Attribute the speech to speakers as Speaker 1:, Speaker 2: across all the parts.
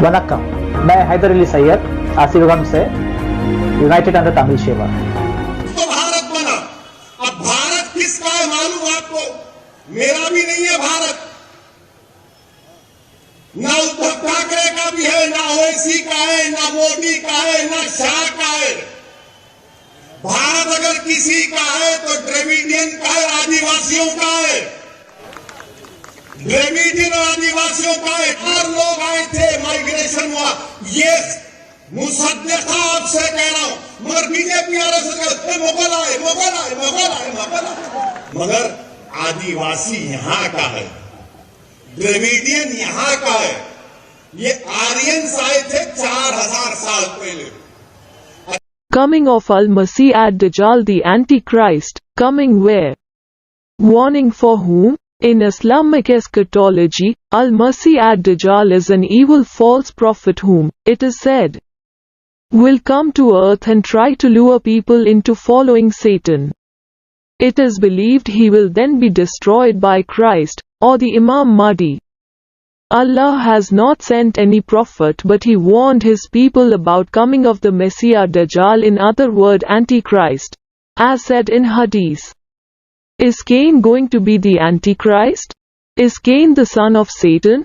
Speaker 1: वनक्कम, मैं हैदर अली सैयद आसिफगंज से United under Tamil सेवा।
Speaker 2: तो भारत बना। अब भारत किसका है मालूम आपको? मेरा भी नहीं है भारत, ना उद्धव ठाकरे का भी है, ना ओवैसी का है, ना मोदी का है, ना शाह का है। भारत अगर किसी का है तो द्रविडियन का है, आदिवासियों का है। द्रविडियन और आदिवासियों का है। 4 लोग आए थे, माइग्रेशन हुआ। ये मुसद्दिक़ा आपसे कह रहा हूं, मगर बीजेपी मुगल आए, मुगल आए, मुगल आए, मुगल आए, मगर आदिवासी यहां का है, द्रविडियन यहां का है। ये आर्यंस आए थे 4000 साल पहले।
Speaker 3: Coming of Al-Masih Ad-Dajjal, the Antichrist, coming where? Warning for whom? In Islamic eschatology, Al-Masih Ad-Dajjal is an evil false prophet whom, it is said, will come to earth and try to lure people into following Satan. It is believed he will then be destroyed by Christ, or the Imam Mahdi. Allah has not sent any prophet, but he warned his people about coming of the Messiah Dajjal, in other word Antichrist, as said in Hadith. Is Cain going to be the Antichrist? Is Cain the son of Satan?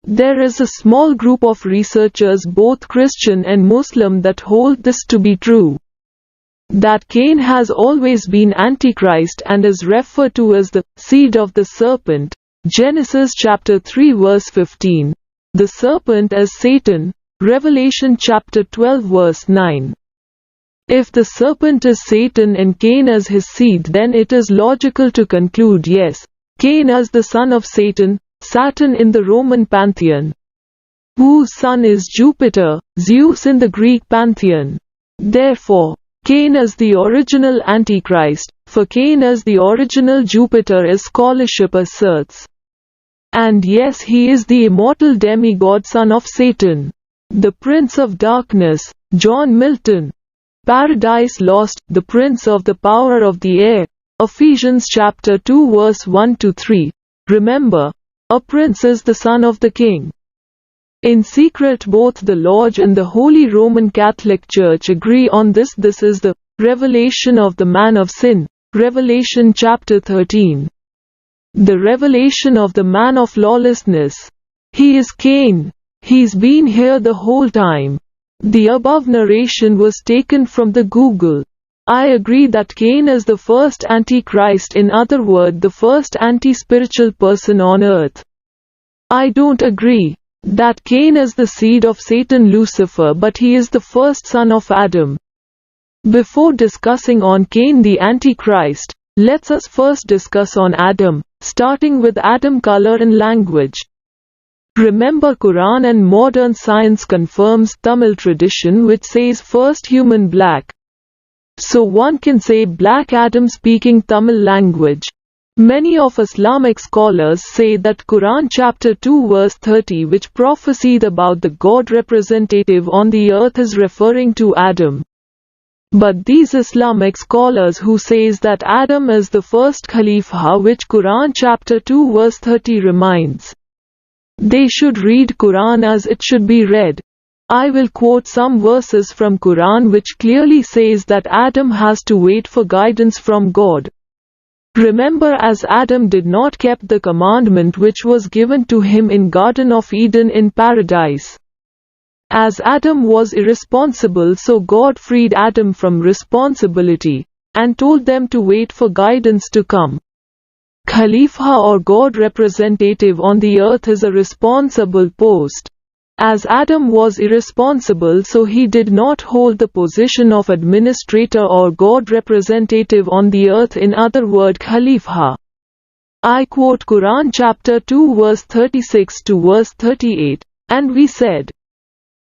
Speaker 3: There is a small group of researchers, both Christian and Muslim, that hold this to be true. That Cain has always been Antichrist and is referred to as the seed of the serpent. Genesis chapter 3 verse 15. The serpent as Satan. Revelation chapter 12 verse 9. If the serpent is Satan and Cain as his seed, then it is logical to conclude yes, Cain as the son of Satan, Saturn in the Roman pantheon, whose son is Jupiter, Zeus in the Greek pantheon. Therefore, Cain as the original Antichrist, for Cain as the original Jupiter, as scholarship asserts. And yes, he is the immortal demigod son of Satan, the prince of darkness, John Milton. Paradise Lost, the prince of the power of the air, Ephesians chapter 2 verse 1-3. Remember, a prince is the son of the king. In secret both the Lodge and the Holy Roman Catholic Church agree on this. This is the revelation of the man of sin, Revelation chapter 13. The revelation of the man of lawlessness. He is Cain. He's been here the whole time. The above narration was taken from the Google. I agree that Cain is the first Antichrist, in other words, the first anti-spiritual person on earth. I don't agree that Cain is the seed of Satan Lucifer, but he is the first son of Adam. Before discussing on Cain the Antichrist, let's us first discuss on Adam, starting with Adam color and language. Remember, Quran and modern science confirms Tamil tradition which says first human black. So one can say black Adam speaking Tamil language. Many of Islamic scholars say that Quran chapter 2 verse 30, which prophesied about the God representative on the earth, is referring to Adam. But these Islamic scholars who says that Adam is the first Khalifa, which Quran chapter 2 verse 30 reminds, they should read Quran as it should be read. I will quote some verses from Quran which clearly says that Adam has to wait for guidance from God. Remember, as Adam did not keep the commandment which was given to him in Garden of Eden in paradise. As Adam was irresponsible, so God freed Adam from responsibility, and told them to wait for guidance to come. Khalifa or God representative on the earth is a responsible post. As Adam was irresponsible, so he did not hold the position of administrator or God representative on the earth, in other word Khalifa. I quote Quran chapter 2 verse 36 to verse 38, and we said,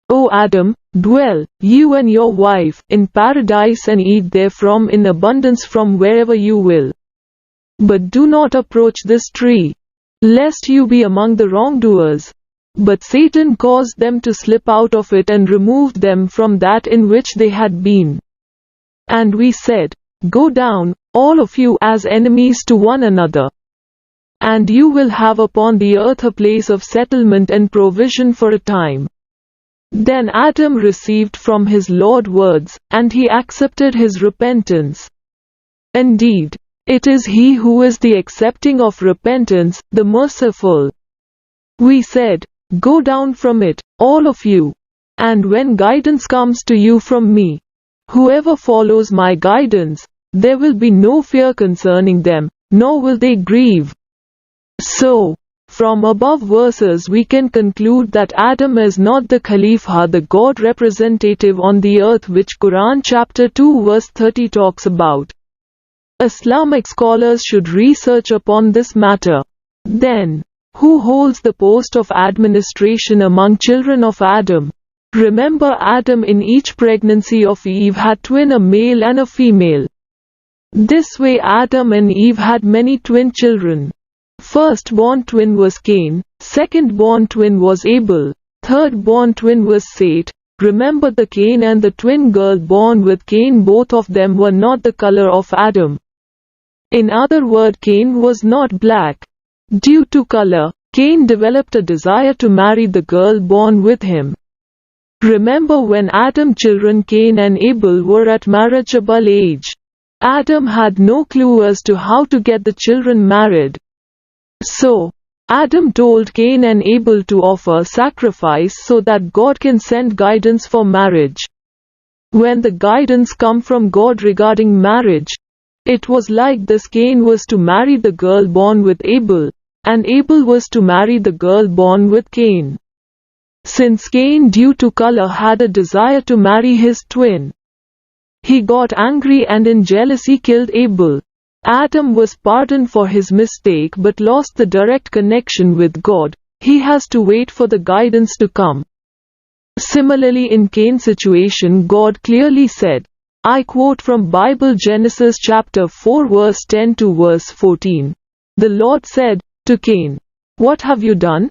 Speaker 3: O Adam, dwell, you and your wife, in paradise and eat therefrom in abundance from wherever you will. But do not approach this tree, lest you be among the wrongdoers. But Satan caused them to slip out of it and removed them from that in which they had been. And we said, go down, all of you, as enemies to one another. And you will have upon the earth a place of settlement and provision for a time. Then Adam received from his Lord words, and he accepted his repentance. Indeed, it is he who is the accepting of repentance, the merciful. We said, "Go down from it, all of you. And when guidance comes to you from me, whoever follows my guidance, there will be no fear concerning them, nor will they grieve." So, from above verses we can conclude that Adam is not the Khalifa, the God representative on the earth, which Quran chapter 2 verse 30 talks about. Islamic scholars should research upon this matter. Then, who holds the post of administration among children of Adam? Remember, Adam in each pregnancy of Eve had twin, a male and a female. This way Adam and Eve had many twin children. First-born twin was Cain, second-born twin was Abel, third-born twin was Seth. Remember, the Cain and the twin girl born with Cain, both of them were not the color of Adam. In other words, Cain was not black. Due to color, Cain developed a desire to marry the girl born with him. Remember, when Adam's children Cain and Abel were at marriageable age, Adam had no clue as to how to get the children married. So, Adam told Cain and Abel to offer sacrifice so that God can send guidance for marriage. When the guidance come from God regarding marriage, it was like this: Cain was to marry the girl born with Abel, and Abel was to marry the girl born with Cain. Since Cain, due to color, had a desire to marry his twin, he got angry and in jealousy killed Abel. Adam was pardoned for his mistake but lost the direct connection with God. He has to wait for the guidance to come. Similarly, in Cain's situation, God clearly said, I quote from Bible, Genesis chapter 4 verse 10 to verse 14. The Lord said to Cain, "What have you done?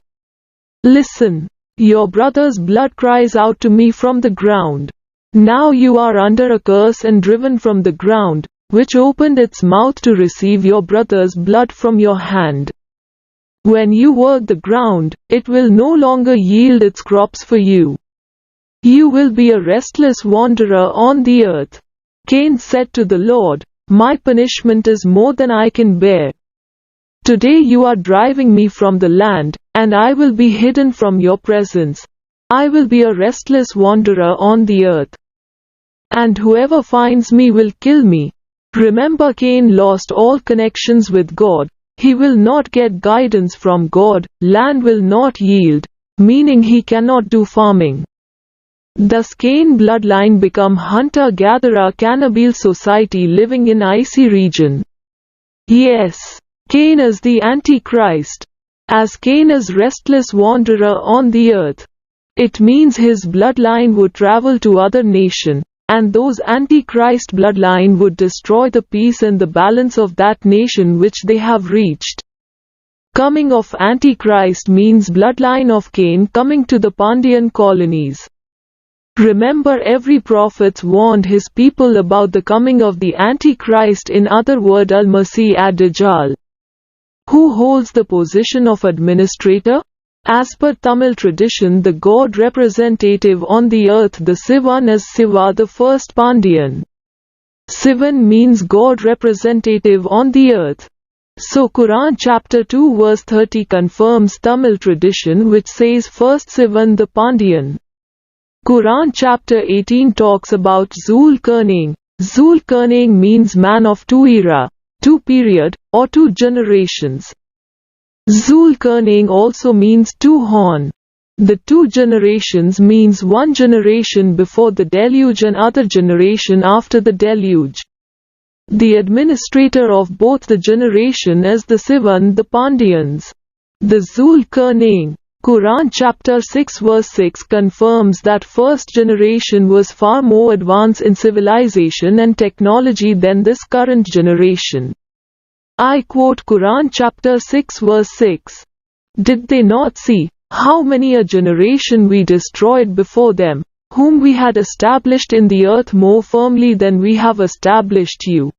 Speaker 3: Listen, your brother's blood cries out to me from the ground. Now you are under a curse and driven from the ground, which opened its mouth to receive your brother's blood from your hand. When you work the ground, it will no longer yield its crops for you. You will be a restless wanderer on the earth." Cain said to the Lord, "My punishment is more than I can bear. Today you are driving me from the land, and I will be hidden from your presence. I will be a restless wanderer on the earth. And whoever finds me will kill me." Remember, Cain lost all connections with God. He will not get guidance from God. Land will not yield, meaning he cannot do farming. Thus Cain bloodline become hunter-gatherer cannibal society living in icy region. Yes, Cain is the Antichrist. As Cain is restless wanderer on the earth, it means his bloodline would travel to other nation, and those Antichrist bloodline would destroy the peace and the balance of that nation which they have reached. Coming of Antichrist means bloodline of Cain coming to the Pandyan colonies. Remember, every prophet warned his people about the coming of the Antichrist, in other words Al-Masih Ad-Dajjal. Who holds the position of administrator? As per Tamil tradition, the god representative on the earth, the Sivan, is Siva, the first Pandyan. Sivan means God representative on the earth. So Quran chapter 2 verse 30 confirms Tamil tradition which says first Sivan the Pandyan. Quran chapter 18 talks about Zul-Qarnain. Zul-Qarnain means man of two era, two period, or two generations. Zul-Qarnain also means two horn. The two generations means one generation before the deluge and other generation after the deluge. The administrator of both the generation is the Sivan, the Pandyans. The Zul-Qarnain. Quran chapter 6 verse 6 confirms that first generation was far more advanced in civilization and technology than this current generation. I quote Quran chapter 6 verse 6. Did they not see how many a generation we destroyed before them, whom we had established in the earth more firmly than we have established you,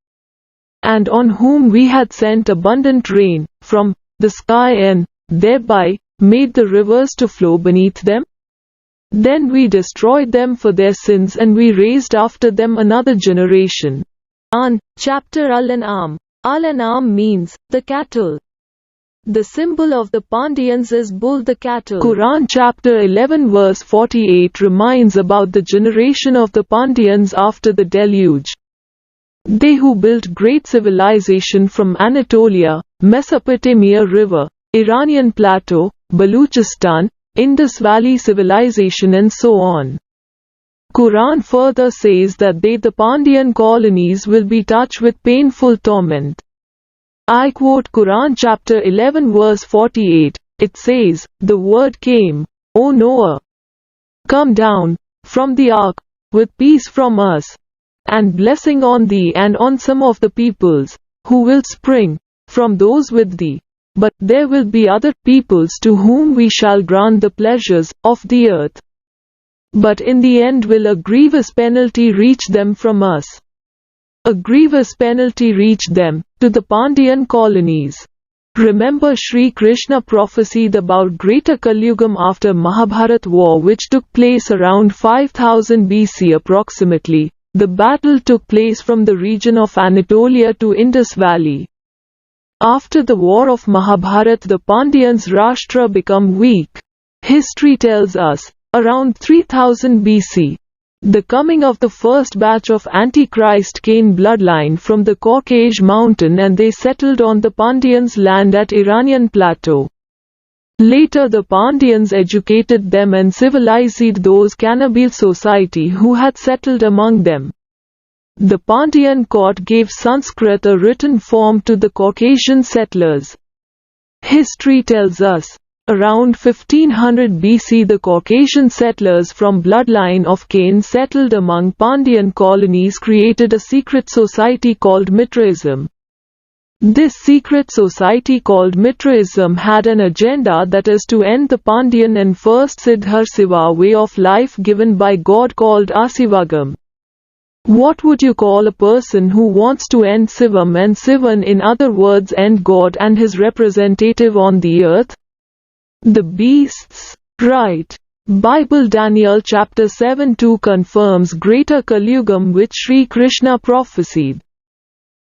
Speaker 3: and on whom we had sent abundant rain from the sky and thereby made the rivers to flow beneath them? Then we destroyed them for their sins and we raised after them another generation. Quran, chapter Al-An'am. Al-An'am means the cattle. The symbol of the Pandyans is bull, the cattle. Quran chapter 11 verse 48 reminds about the generation of the Pandyans after the deluge. They who built great civilization from Anatolia, Mesopotamia river, Iranian plateau, Baluchistan, Indus Valley civilization and so on. Quran further says that they, the Pandyan colonies, will be touched with painful torment. I quote Quran chapter 11 verse 48, it says, "The word came, O Noah, come down from the ark, with peace from us, and blessing on thee and on some of the peoples, who will spring from those with thee. But there will be other peoples to whom we shall grant the pleasures of the earth. But in the end will a grievous penalty reach them from us." A grievous penalty reached them, to the Pandyan colonies. Remember Sri Krishna prophesied about greater Kalyugam after Mahabharat war, which took place around 5000 BC approximately. The battle took place from the region of Anatolia to Indus Valley. After the war of Mahabharat, the Pandyans' Rashtra became weak. History tells us, around 3000 BC, the coming of the first batch of Antichrist Cain bloodline from the Caucasus mountain, and they settled on the Pandyans' land at Iranian plateau. Later the Pandyans educated them and civilized those cannibal society who had settled among them. The Pandyan court gave Sanskrit a written form to the Caucasian settlers. History tells us, around 1500 BC the Caucasian settlers from bloodline of Cain settled among Pandyan colonies, created a secret society called Mitraism. This secret society called Mitraism had an agenda, that is to end the Pandyan and first Siddhar Siva way of life given by God called Asivagam. What would you call a person who wants to end Sivam and Sivan, in other words end God and his representative on the earth? The beasts, right? Bible Daniel chapter 7:2 confirms greater Kalyugam which Sri Krishna prophesied.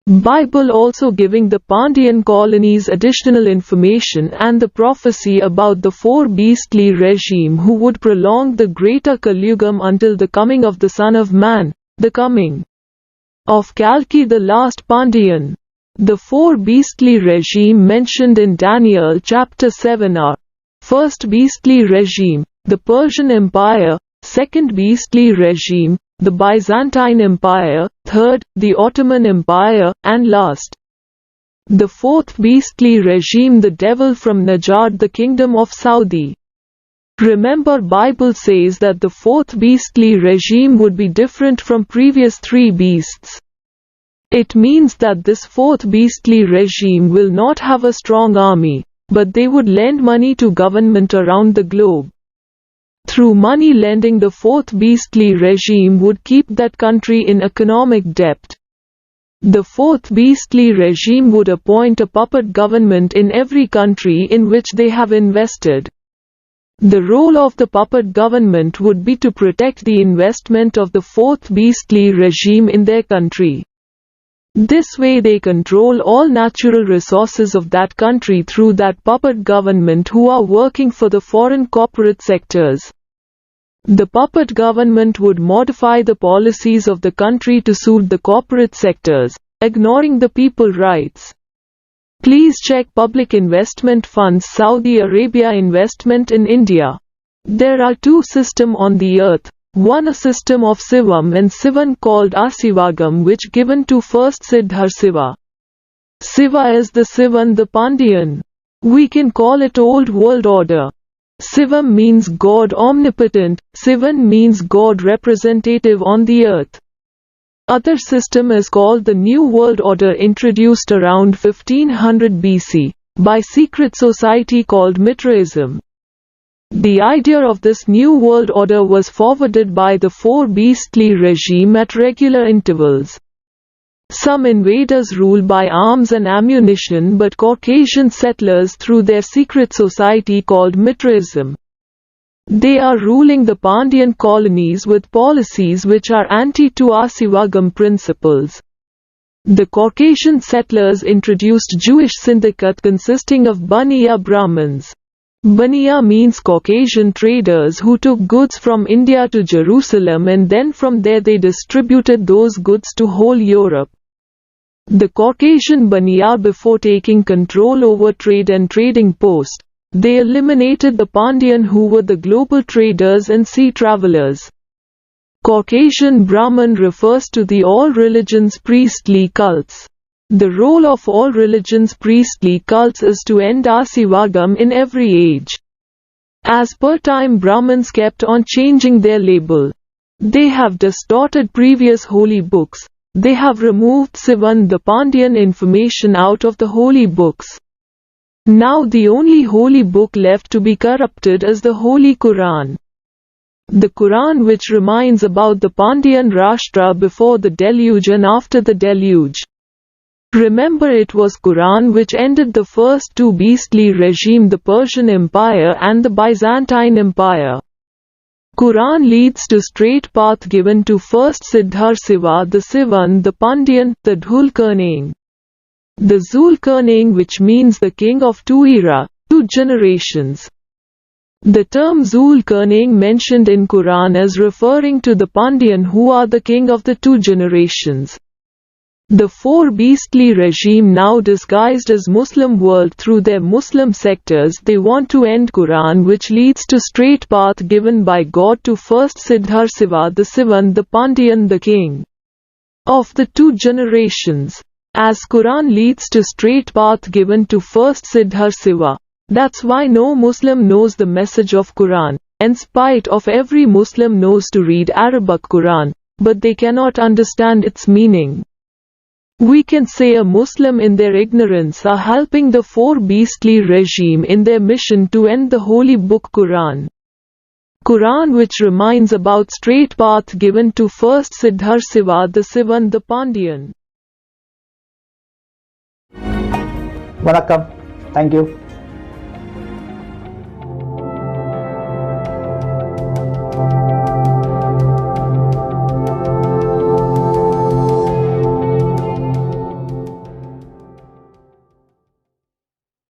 Speaker 3: Bible also giving the Pandyan colonies additional information and the prophecy about the four beastly regime who would prolong the greater Kalyugam until the coming of the Son of Man, the coming of Kalki, the last Pandyan. The four beastly regime mentioned in Daniel chapter 7 are: first beastly regime, the Persian Empire; second beastly regime, the Byzantine Empire; third, the Ottoman Empire; and last, the fourth beastly regime, the devil from Najd, the kingdom of Saudi. Remember, Bible says that the fourth beastly regime would be different from previous three beasts. It means that this fourth beastly regime will not have a strong army, but they would lend money to government around the globe. Through money lending, the fourth beastly regime would keep that country in economic debt. The fourth beastly regime would appoint a puppet government in every country in which they have invested. The role of the puppet government would be to protect the investment of the fourth beastly regime in their country. This way they control all natural resources of that country through that puppet government, who are working for the foreign corporate sectors. The puppet government would modify the policies of the country to suit the corporate sectors, ignoring the people's rights. Please check Public Investment Funds Saudi Arabia investment in India. There are two systems on the earth. One, a system of Sivam and Sivan called Asivagam, which given to first Siddhar Siva. Siva is the Sivan, the Pandyan. We can call it Old World Order. Sivam means God omnipotent, Sivan means God representative on the earth. Other system is called the New World Order, introduced around 1500 BC, by secret society called Mitraism. The idea of this New World Order was forwarded by the four beastly regime at regular intervals. Some invaders rule by arms and ammunition, but Caucasian settlers through their secret society called Mitraism. They are ruling the Pandyan colonies with policies which are anti to our Sivagam principles. The Caucasian settlers introduced Jewish syndicate consisting of Baniya Brahmins. Baniya means Caucasian traders who took goods from India to Jerusalem and then from there they distributed those goods to whole Europe. The Caucasian Baniya, before taking control over trade and trading post, they eliminated the Pandyan who were the global traders and sea travelers. Caucasian Brahman refers to the all religions priestly cults. The role of all religions priestly cults is to end Asivagam in every age. As per time, Brahmins kept on changing their label. They have distorted previous holy books. They have removed Sivan the Pandyan information out of the holy books. Now the only holy book left to be corrupted is the Holy Quran. The Quran, which reminds about the Pandyan Rashtra before the deluge and after the deluge. Remember, it was Quran which ended the first two beastly regime, the Persian Empire and the Byzantine Empire. Quran leads to straight path given to first Siddhar Siva, the Sivan, the Pandyan, the Dhulkarnain. The Zulkarnain, which means the king of two era, two generations. The term Zulkarnain mentioned in Quran is referring to the Pandyan who are the king of the two generations. The four beastly regime, now disguised as Muslim world through their Muslim sectors, they want to end Quran, which leads to straight path given by God to first Siddhar Siva, the Sivan, the Pandyan, the king of the two generations. As Quran leads to straight path given to first Siddhar Siva. That's why no Muslim knows the message of Quran, in spite of every Muslim knows to read Arabic Quran, but they cannot understand its meaning. We can say a Muslim in their ignorance are helping the four beastly regime in their mission to end the holy book Quran. Quran, which reminds about straight path given to first Siddhar Siva, the Sivan, the Pandyan.
Speaker 1: Vanakkam. Thank you.